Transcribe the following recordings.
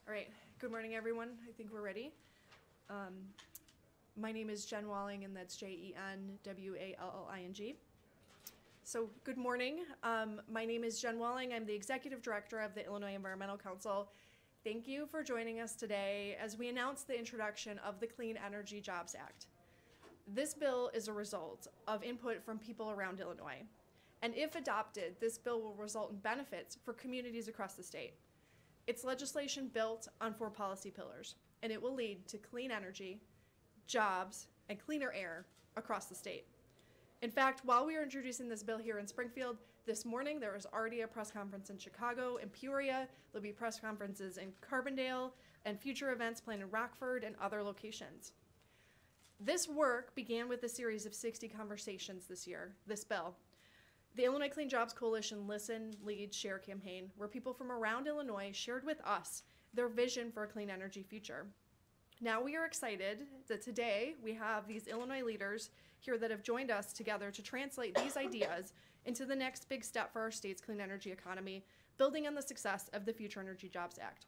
All right, good morning, everyone. I think we're ready. My name is Jen Walling, and that's Jenwalling. So good morning. My name is Jen Walling. I'm the Executive Director of the Illinois Environmental Council. Thank you for joining us today as we announce the introduction of the Clean Energy Jobs Act. This bill is a result of input from people around Illinois. And if adopted, this bill will result in benefits for communities across the state. It's legislation built on 4 policy pillars, and it will lead to clean energy, jobs, and cleaner air across the state. In fact, while we are introducing this bill here in Springfield, this morning there was already a press conference in Chicago and Peoria. There'll be press conferences in Carbondale and future events planned in Rockford and other locations. This work began with a series of 60 conversations this bill. The Illinois Clean Jobs Coalition Listen, Lead, Share campaign, where people from around Illinois shared with us their vision for a clean energy future. Now we are excited that today we have these Illinois leaders here that have joined us together to translate these ideas into the next big step for our state's clean energy economy, building on the success of the Future Energy Jobs Act.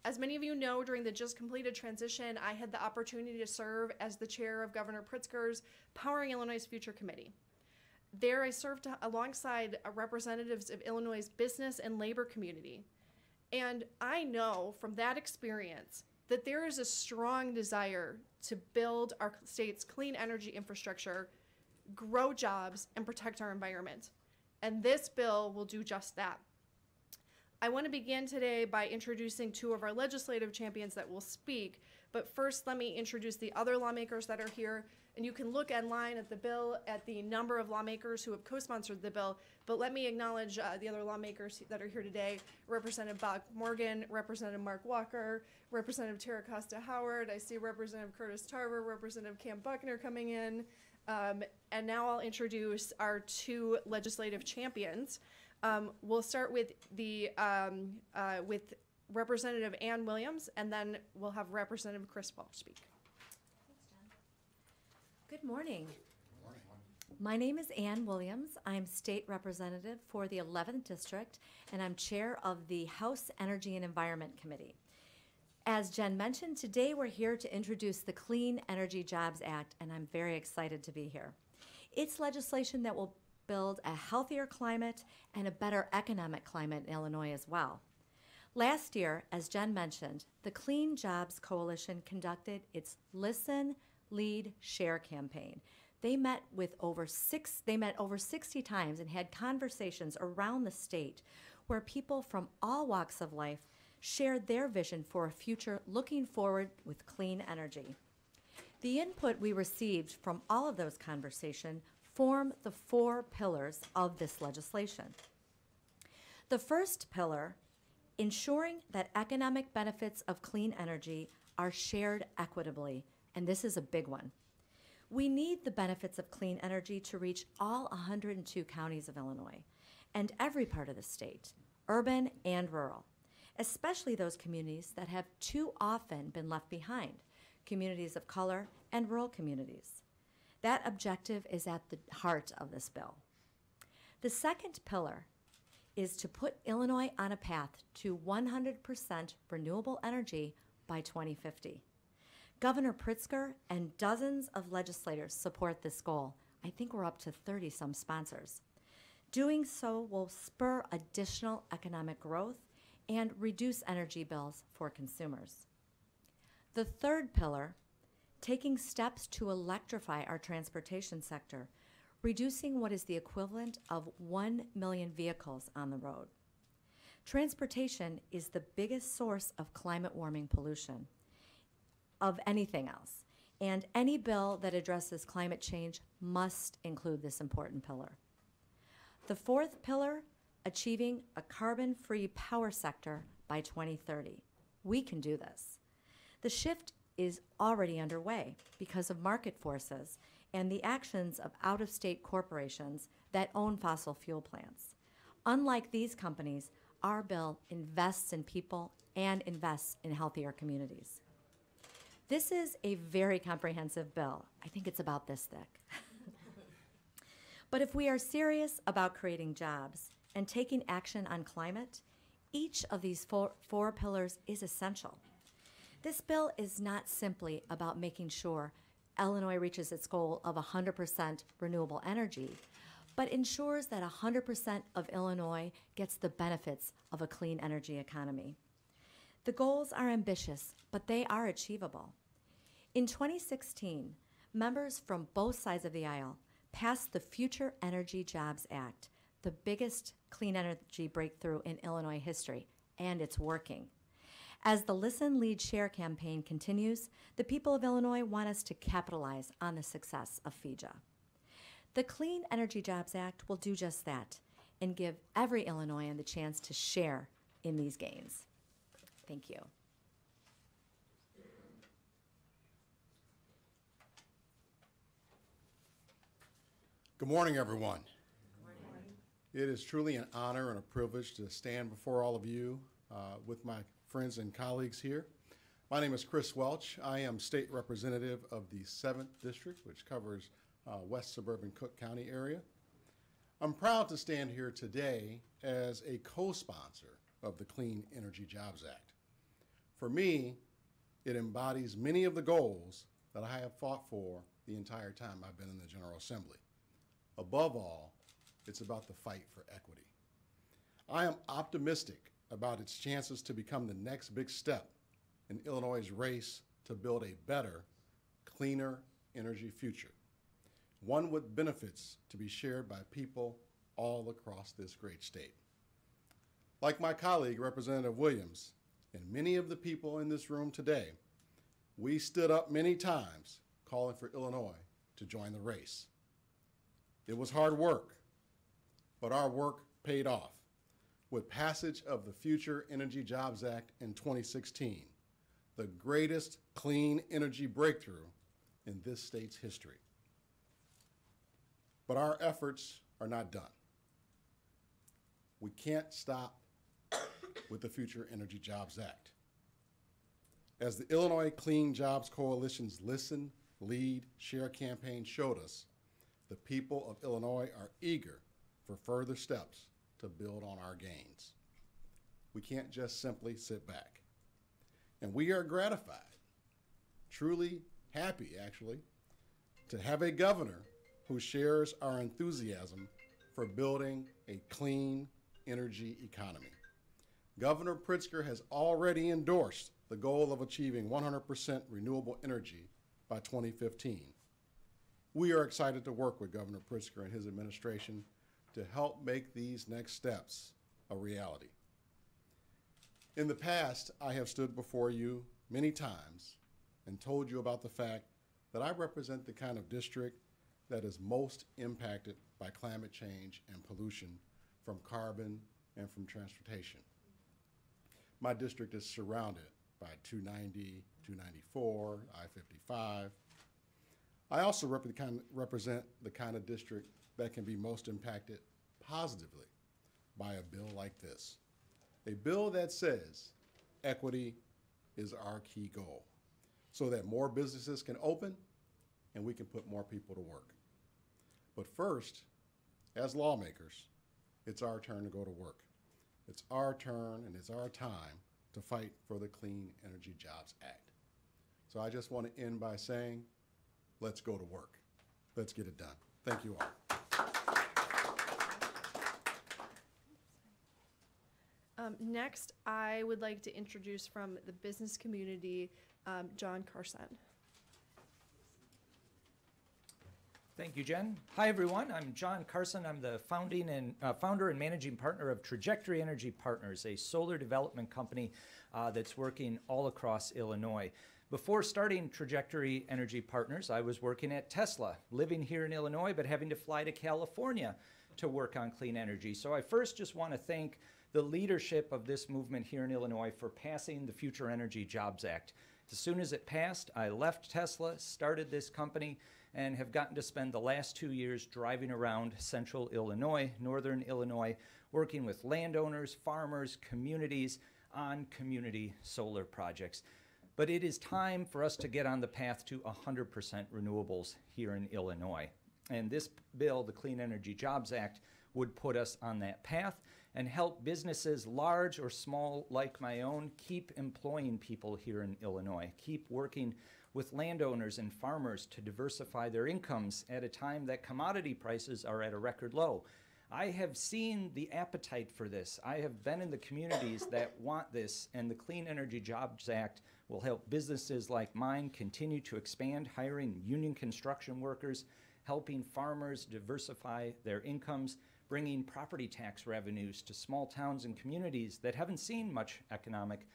As many of you know, during the just completed transition, I had the opportunity to serve as the chair of Governor Pritzker's Powering Illinois' Future Committee. There, I served alongside representatives of Illinois' business and labor community. And I know from that experience that there is a strong desire to build our state's clean energy infrastructure, grow jobs, and protect our environment. And this bill will do just that. I want to begin today by introducing 2 of our legislative champions that will speak, but first let me introduce the other lawmakers that are here. And you can look online at the bill at the number of lawmakers who have co-sponsored the bill, but let me acknowledge the other lawmakers that are here today. Representative Bob Morgan, Representative Mark Walker, Representative Tara Costa Howard, I see Representative Curtis Tarver, Representative Cam Buckner coming in, and now I'll introduce our 2 legislative champions. We'll start with with Representative Ann Williams, and then we'll have Representative Chris Welch speak. Thanks, Jen. Good morning. Good morning. My name is Ann Williams. I'm state representative for the 11th District, and I'm chair of the House Energy and Environment Committee. As Jen mentioned, today we're here to introduce the Clean Energy Jobs Act, and I'm very excited to be here. It's legislation that will build a healthier climate and a better economic climate in Illinois as well. Last year, as Jen mentioned, the Clean Jobs Coalition conducted its Listen, Lead, Share campaign. They met over 60 times and had conversations around the state where people from all walks of life shared their vision for a future looking forward with clean energy. The input we received from all of those conversations form the 4 pillars of this legislation. The first pillar, ensuring that economic benefits of clean energy are shared equitably, and this is a big one. We need the benefits of clean energy to reach all 102 counties of Illinois and every part of the state, urban and rural, especially those communities that have too often been left behind, communities of color and rural communities. That objective is at the heart of this bill. The second pillar is to put Illinois on a path to 100% renewable energy by 2050. Governor Pritzker and dozens of legislators support this goal. I think we're up to 30-some sponsors. Doing so will spur additional economic growth and reduce energy bills for consumers. The third pillar, taking steps to electrify our transportation sector, reducing what is the equivalent of 1 million vehicles on the road. Transportation is the biggest source of climate warming pollution of anything else, and any bill that addresses climate change must include this important pillar. The fourth pillar, achieving a carbon-free power sector by 2030. We can do this. The shift is already underway because of market forces and the actions of out-of-state corporations that own fossil fuel plants. Unlike these companies, our bill invests in people and invests in healthier communities. This is a very comprehensive bill. I think it's about this thick. But if we are serious about creating jobs and taking action on climate, each of these four pillars is essential. This bill is not simply about making sure Illinois reaches its goal of 100% renewable energy, but ensures that 100% of Illinois gets the benefits of a clean energy economy. The goals are ambitious, but they are achievable. In 2016, members from both sides of the aisle passed the Future Energy Jobs Act, the biggest clean energy breakthrough in Illinois history, and it's working. As the Listen, Lead, Share campaign continues, the people of Illinois want us to capitalize on the success of FEJA. The Clean Energy Jobs Act will do just that and give every Illinoisan the chance to share in these gains. Thank you. Good morning, everyone. Good morning. It is truly an honor and a privilege to stand before all of you with my friends and colleagues here. My name is Chris Welch. I am state representative of the 7th District, which covers West Suburban Cook County area. I'm proud to stand here today as a co-sponsor of the Clean Energy Jobs Act. For me, it embodies many of the goals that I have fought for the entire time I've been in the General Assembly. Above all, it's about the fight for equity. I am optimistic about its chances to become the next big step in Illinois' race to build a better, cleaner energy future, one with benefits to be shared by people all across this great state. Like my colleague, Representative Williams, and many of the people in this room today, we stood up many times calling for Illinois to join the race. It was hard work, but our work paid off with passage of the Future Energy Jobs Act in 2016, the greatest clean energy breakthrough in this state's history. But our efforts are not done. We can't stop with the Future Energy Jobs Act. As the Illinois Clean Jobs Coalition's Listen, Lead, Share campaign showed us, the people of Illinois are eager for further steps to build on our gains. We can't just simply sit back. And we are gratified, truly happy actually, to have a governor who shares our enthusiasm for building a clean energy economy. Governor Pritzker has already endorsed the goal of achieving 100% renewable energy by 2015. We are excited to work with Governor Pritzker and his administration to help make these next steps a reality. In the past, I have stood before you many times and told you about the fact that I represent the kind of district that is most impacted by climate change and pollution from carbon and from transportation. My district is surrounded by 290, 294, I-55. I also represent the kind of district that can be most impacted positively by a bill like this. A bill that says equity is our key goal so that more businesses can open and we can put more people to work. But first, as lawmakers, it's our turn to go to work. It's our turn and it's our time to fight for the Clean Energy Jobs Act. So I just want to end by saying, let's go to work. Let's get it done. Thank you all. Next, I would like to introduce from the business community, John Carson. Thank you, Jen. Hi, everyone. I'm John Carson. I'm the founder and managing partner of Trajectory Energy Partners, a solar development company that's working all across Illinois. Before starting Trajectory Energy Partners, I was working at Tesla, living here in Illinois, but having to fly to California to work on clean energy. So I first just want to thank the leadership of this movement here in Illinois for passing the Future Energy Jobs Act. As soon as it passed, I left Tesla, started this company, and have gotten to spend the last 2 years driving around central Illinois, northern Illinois, working with landowners, farmers, communities on community solar projects. But it is time for us to get on the path to 100% renewables here in Illinois. And this bill, the Clean Energy Jobs Act, would put us on that path. and help businesses, large or small like my own, keep employing people here in Illinois, keep working with landowners and farmers to diversify their incomes at a time that commodity prices are at a record low. I have seen the appetite for this. I have been in the communities that want this, and the Clean Energy Jobs Act will help businesses like mine continue to expand, hiring union construction workers, helping farmers diversify their incomes, bringing property tax revenues to small towns and communities that haven't seen much economic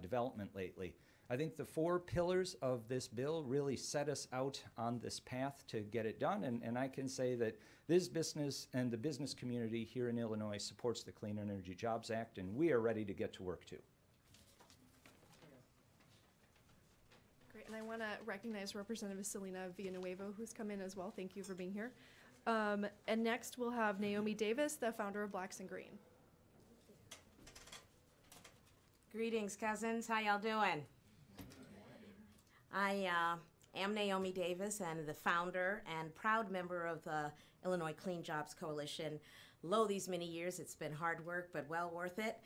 development lately. I think the 4 pillars of this bill really set us out on this path to get it done, and I can say that this business and the business community here in Illinois supports the Clean Energy Jobs Act, and we are ready to get to work too. Great, and I want to recognize Representative Selena Villanueva, who's come in as well. Thank you for being here. And next we'll have Naomi Davis, the founder of Blacks and Green. Greetings, cousins. How y'all doing? I am Naomi Davis and the founder and proud member of the Illinois Clean Jobs Coalition. Lo, these many years, it's been hard work, but well worth it.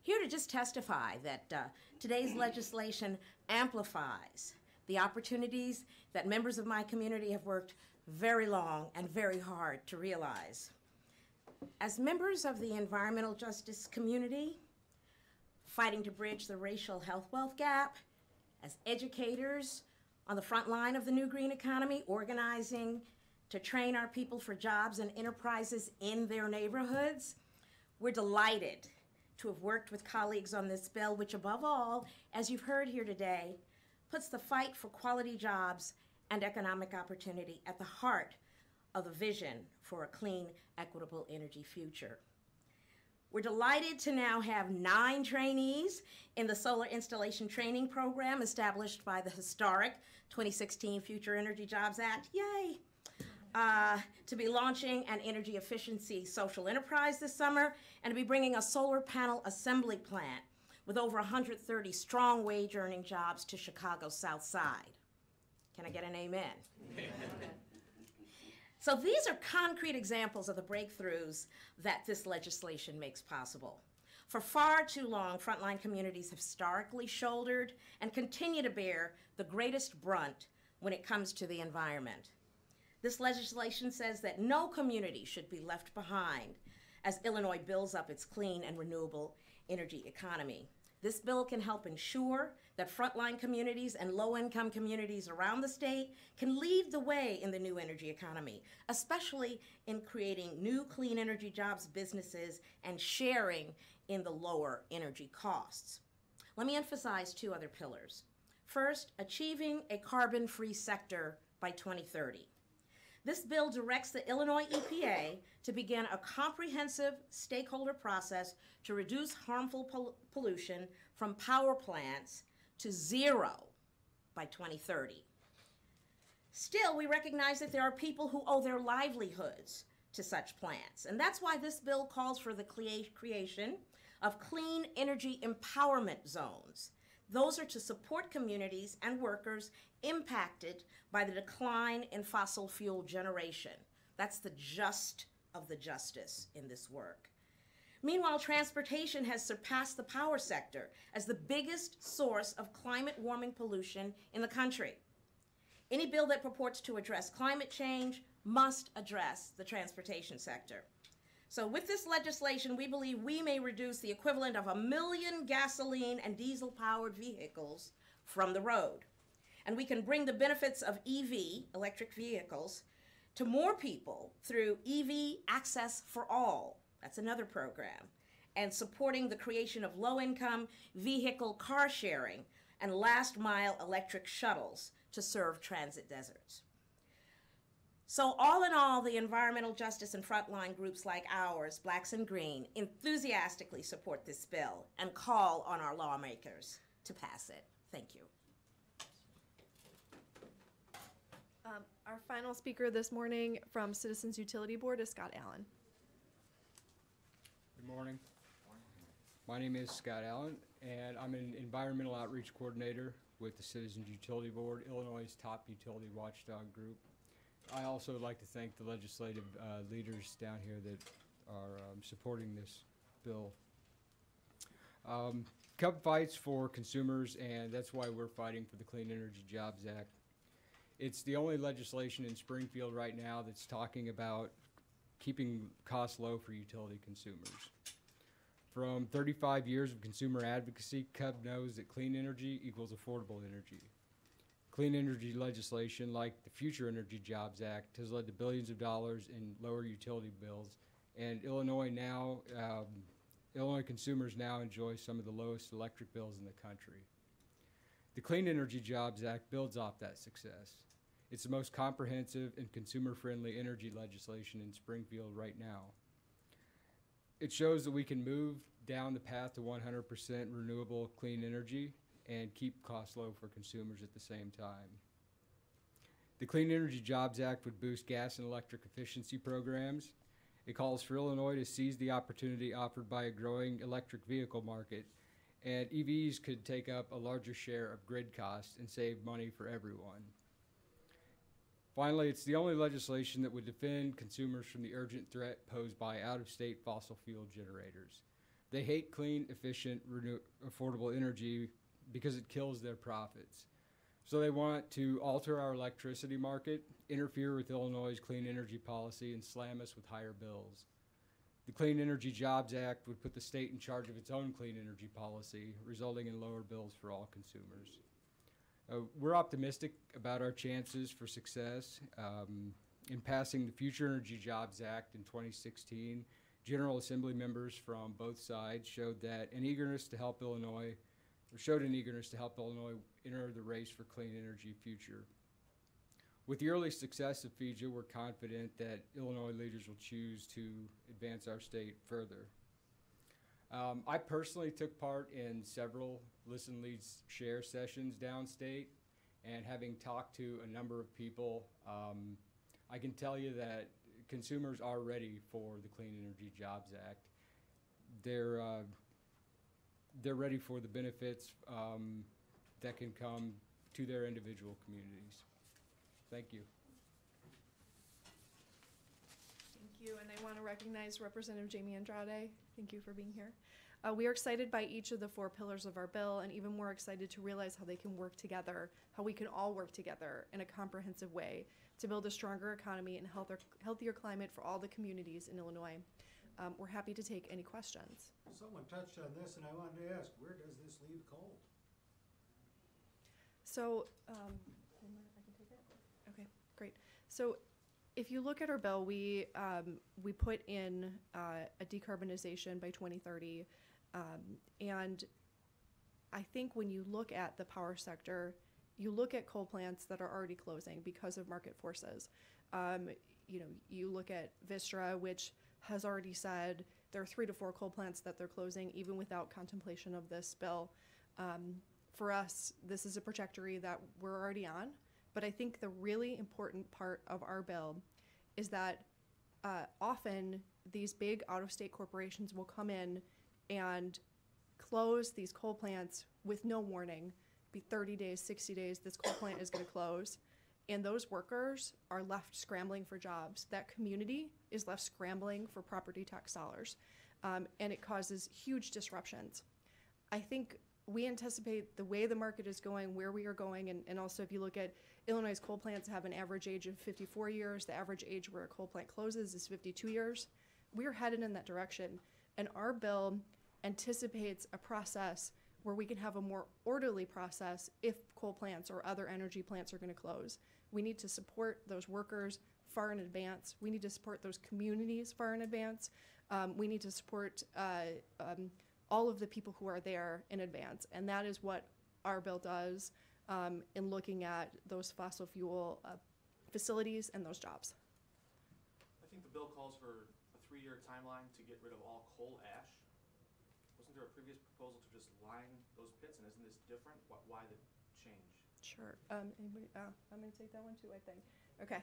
Here to just testify that today's legislation amplifies the opportunities that members of my community have worked very long and very hard to realize. As members of the environmental justice community, fighting to bridge the racial health wealth gap, as educators on the front line of the new green economy, organizing to train our people for jobs and enterprises in their neighborhoods, we're delighted to have worked with colleagues on this bill, which above all, as you've heard here today, puts the fight for quality jobs and economic opportunity at the heart of the vision for a clean, equitable energy future. We're delighted to now have 9 trainees in the solar installation training program established by the historic 2016 Future Energy Jobs Act, yay, to be launching an energy efficiency social enterprise this summer, and to be bringing a solar panel assembly plant with over 130 strong wage earning jobs to Chicago's South Side. Can I get an amen? So these are concrete examples of the breakthroughs that this legislation makes possible. For far too long, frontline communities have historically shouldered and continue to bear the greatest brunt when it comes to the environment. This legislation says that no community should be left behind as Illinois builds up its clean and renewable energy economy. This bill can help ensure that frontline communities and low-income communities around the state can lead the way in the new energy economy, especially in creating new clean energy jobs, businesses, and sharing in the lower energy costs. Let me emphasize 2 other pillars. First, achieving a carbon-free sector by 2030. This bill directs the Illinois EPA to begin a comprehensive stakeholder process to reduce harmful pollution from power plants to 0 by 2030. Still, we recognize that there are people who owe their livelihoods to such plants, and that's why this bill calls for the creation of clean energy empowerment zones. Those are to support communities and workers impacted by the decline in fossil fuel generation. That's the just of the justice in this work. Meanwhile, transportation has surpassed the power sector as the biggest source of climate warming pollution in the country. Any bill that purports to address climate change must address the transportation sector. So with this legislation, we believe we may reduce the equivalent of 1 million gasoline and diesel-powered vehicles from the road. And we can bring the benefits of EV, electric vehicles, to more people through EV Access for All. That's another program. And supporting the creation of low-income vehicle car sharing and last-mile electric shuttles to serve transit deserts. So all in all, the environmental justice and frontline groups like ours, Blacks and Green, enthusiastically support this bill and call on our lawmakers to pass it. Thank you. Our final speaker this morning from Citizens Utility Board is Scott Allen. Good morning. My name is Scott Allen, and I'm an environmental outreach coordinator with the Citizens Utility Board, Illinois' top utility watchdog group. I also would like to thank the legislative leaders down here that are supporting this bill. Cub fights for consumers, and that's why we're fighting for the Clean Energy Jobs Act. It's the only legislation in Springfield right now that's talking about keeping costs low for utility consumers. From 35 years of consumer advocacy, Cub knows that clean energy equals affordable energy. Clean energy legislation, like the Future Energy Jobs Act, has led to billions of dollars in lower utility bills, and Illinois consumers now enjoy some of the lowest electric bills in the country. The Clean Energy Jobs Act builds off that success. It's the most comprehensive and consumer-friendly energy legislation in Springfield right now. It shows that we can move down the path to 100% renewable clean energy and keep costs low for consumers at the same time. The Clean Energy Jobs Act would boost gas and electric efficiency programs. It calls for Illinois to seize the opportunity offered by a growing electric vehicle market, and EVs could take up a larger share of grid costs and save money for everyone. Finally, it's the only legislation that would defend consumers from the urgent threat posed by out-of-state fossil fuel generators. They hate clean, efficient, affordable energy because it kills their profits. So they want to alter our electricity market, interfere with Illinois' clean energy policy, and slam us with higher bills. The Clean Energy Jobs Act would put the state in charge of its own clean energy policy, resulting in lower bills for all consumers. We're optimistic about our chances for success. In passing the Future Energy Jobs Act in 2016, General Assembly members from both sides showed an eagerness to help Illinois enter the race for clean energy future. With the early success of FEJA, we're confident that Illinois leaders will choose to advance our state further. I personally took part in several Listen, Lead, Share sessions downstate, and having talked to a number of people, I can tell you that consumers are ready for the Clean Energy Jobs Act. They're ready for the benefits that can come to their individual communities. Thank you. Thank you, and I want to recognize Representative Jamie Andrade. Thank you for being here. We are excited by each of the 4 pillars of our bill, and even more excited to realize how they can work together, how we can all work together in a comprehensive way to build a stronger economy and healthier climate for all the communities in Illinois. We're happy to take any questions. Someone touched on this, and I wanted to ask, where does this leave coal? So, I can take it? Okay, great. So if you look at our bill, we put in a decarbonization by 2030. And I think when you look at the power sector, you look at coal plants that are already closing because of market forces. You look at Vistra, which has already said there are 3 to 4 coal plants that they're closing even without contemplation of this bill. For us, this is a trajectory that we're already on, but I think the really important part of our bill is that often these big out-of-state corporations will come in and close these coal plants with no warning. Be 30 days, 60 days, this coal plant is going to close. And those workers are left scrambling for jobs. That community is left scrambling for property tax dollars. And it causes huge disruptions. I think we anticipate the way the market is going, where we are going, and also if you look at Illinois' coal plants have an average age of 54 years. The average age where a coal plant closes is 52 years. We are headed in that direction. And our bill anticipates a process where we can have a more orderly process if coal plants or other energy plants are going to close. We need to support those workers far in advance. We need to support those communities far in advance. We need to support all of the people who are there in advance. And that is what our bill does in looking at those fossil fuel facilities and those jobs. I think the bill calls for a 3-year timeline to get rid of all coal ash. Wasn't there a previous proposal to just line those pits, and isn't this different? Why the change? Sure. Anybody? I'm going to take that one too, I think. Okay.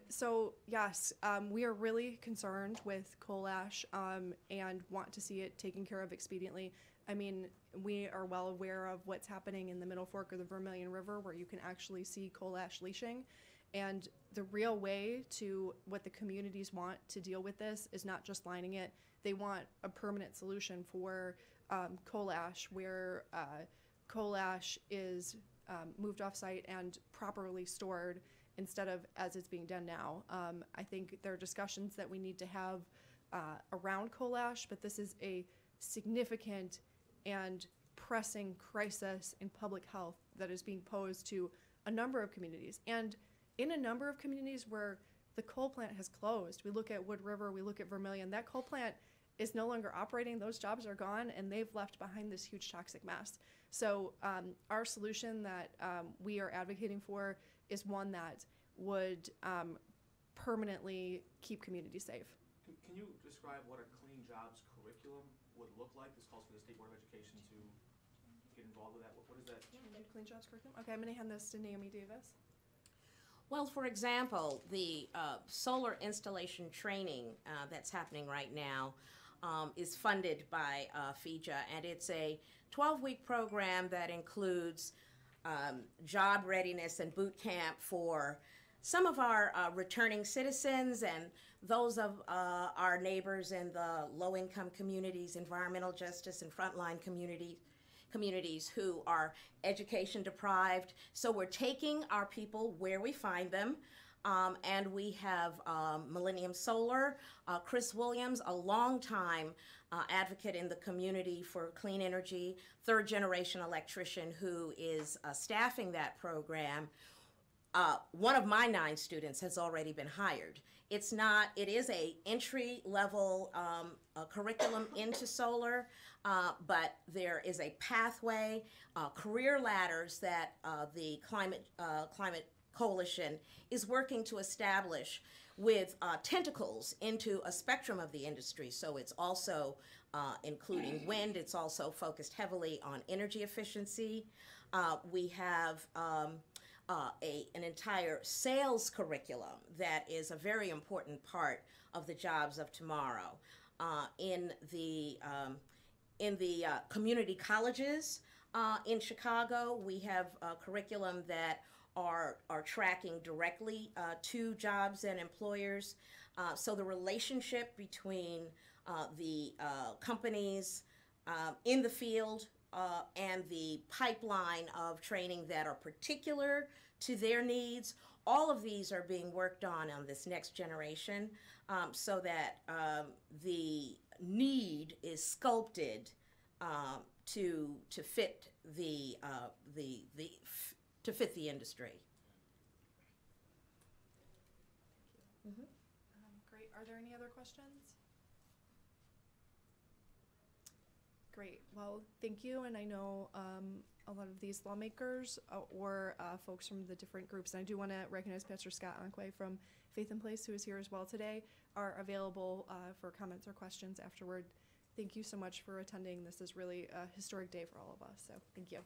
So yes, we are really concerned with coal ash and want to see it taken care of expediently. I mean, we are well aware of what's happening in the Middle Fork of the Vermilion River, where you can actually see coal ash leaching. And the real way to what the communities want to deal with this is not just lining it. They want a permanent solution for coal ash, where coal ash is moved off site and properly stored instead of as it's being done now. I think there are discussions that we need to have around coal ash, but this is a significant and pressing crisis in public health that is being posed to a number of communities. And in a number of communities where the coal plant has closed, we look at Wood River, we look at Vermilion, that coal plant is no longer operating, those jobs are gone, and they've left behind this huge toxic mess. So our solution that we are advocating for is one that would permanently keep communities safe. Can you describe what a clean jobs curriculum would look like? This calls for the State Board of Education to get involved with that. What is that? Clean jobs curriculum? Okay, I'm gonna hand this to Naomi Davis. Well, for example, the solar installation training that's happening right now is funded by FEJA, and it's a 12-week program that includes job readiness and boot camp for some of our returning citizens and those of our neighbors in the low-income communities, environmental justice and frontline communities who are education deprived. So we're taking our people where we find them. And we have Millennium Solar, Chris Williams, a longtime advocate in the community for clean energy, third-generation electrician who is staffing that program. One of my 9 students has already been hired. It is a entry-level curriculum into solar, but there is a pathway, career ladders that the Climate Coalition is working to establish with tentacles into a spectrum of the industry. So it's also including wind. It's also focused heavily on energy efficiency. We have an entire sales curriculum that is a very important part of the jobs of tomorrow. In the community colleges in Chicago, we have a curriculum that are tracking directly to jobs and employers. So the relationship between the companies in the field and the pipeline of training that are particular to their needs, all of these are being worked on this next generation so that the need is sculpted to fit the industry. Great. Are there any other questions? Great. Well, thank you. And I know a lot of these lawmakers or folks from the different groups, and I do want to recognize Pastor Scott Onquay from Faith in Place, who is here as well today, are available for comments or questions afterward. Thank you so much for attending. This is really a historic day for all of us, so thank you.